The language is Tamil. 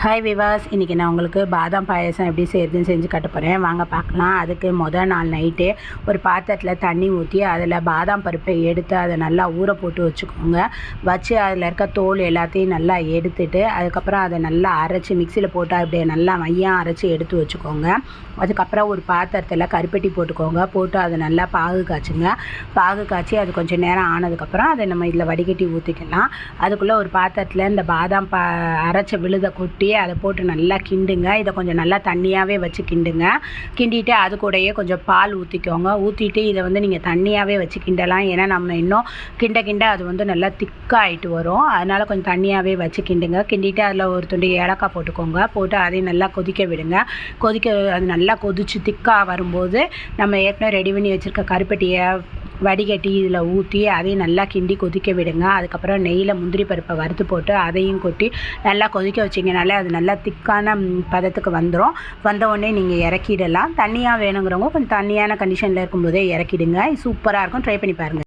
ஹாய் விவாஸ், இன்றைக்கி நான் உங்களுக்கு பாதாம் பாயசம் எப்படி செய்யுதுன்னு செஞ்சு காட்ட போகிறேன். வாங்க பார்க்கலாம். அதுக்கு முதல் நாள் நைட்டே ஒரு பாத்திரத்தில் தண்ணி ஊற்றி அதில் பாதாம் பருப்பை எடுத்து அதை நல்லா ஊற போட்டு வச்சுக்கோங்க. வச்சு அதில் இருக்க தோல் எல்லாத்தையும் நல்லா எடுத்துட்டு அதுக்கப்புறம் அதை நல்லா அரைச்சி மிக்சியில் போட்டு அப்படியே நல்லா மையம் அரைச்சி எடுத்து வச்சுக்கோங்க. அதுக்கப்புறம் ஒரு பாத்திரத்தில் கருப்பட்டி போட்டுக்கோங்க. போட்டு அதை நல்லா பாகு காய்ச்சுங்க. பாகு காய்ச்சி அது கொஞ்சம் நேரம் ஆனதுக்கப்புறம் அதை நம்ம இதில் வடிகட்டி ஊற்றிக்கலாம். அதுக்குள்ளே ஒரு பாத்திரத்தில் இந்த பாதாம் அரைச்ச விழுதை கொட்டி அதை போட்டு நல்லா கிண்டுங்க. இதை கொஞ்சம் நல்லா தண்ணியாகவே வச்சு கிண்டுங்க. கிண்டிட்டு அது கூடயே கொஞ்சம் பால் ஊற்றிக்கோங்க. ஊற்றிட்டு இதை நீங்கள் தண்ணியாகவே வச்சு கிண்டலாம். ஏன்னா நம்ம இன்னும் கிண்ட அது நல்லா திக்காகிட்டு வரும். அதனால் கொஞ்சம் தண்ணியாகவே வச்சு கிண்டுங்க. கிண்டிட்டு அதில் ஒரு துண்டு ஏலக்காய் போட்டுக்கோங்க. போட்டு அதையும் நல்லா கொதிக்க விடுங்க. அது நல்லா கொதிச்சு திக்காக வரும்போது நம்ம ஏற்கனவே ரெடி பண்ணி வச்சுருக்க கருப்பட்டியை வடிகட்டி இதில் ஊற்றி அதையும் நல்லா கிண்டி கொதிக்க விடுங்க. அதுக்கப்புறம் நெய்யில் முந்திரி பருப்பை வறுத்து போட்டு அதையும் கொட்டி நல்லா கொதிக்க வச்சிங்கனாலே அது நல்லா திக்கான பதத்துக்கு வந்துடும். வந்த உடனே நீங்கள் இறக்கிடலாம். தண்ணியாக வேணுங்கிறவங்க கொஞ்சம் தண்ணியான கண்டிஷனில் இருக்கும்போதே இறக்கிடுங்க. சூப்பராக இருக்கும். ட்ரை பண்ணி பாருங்கள்.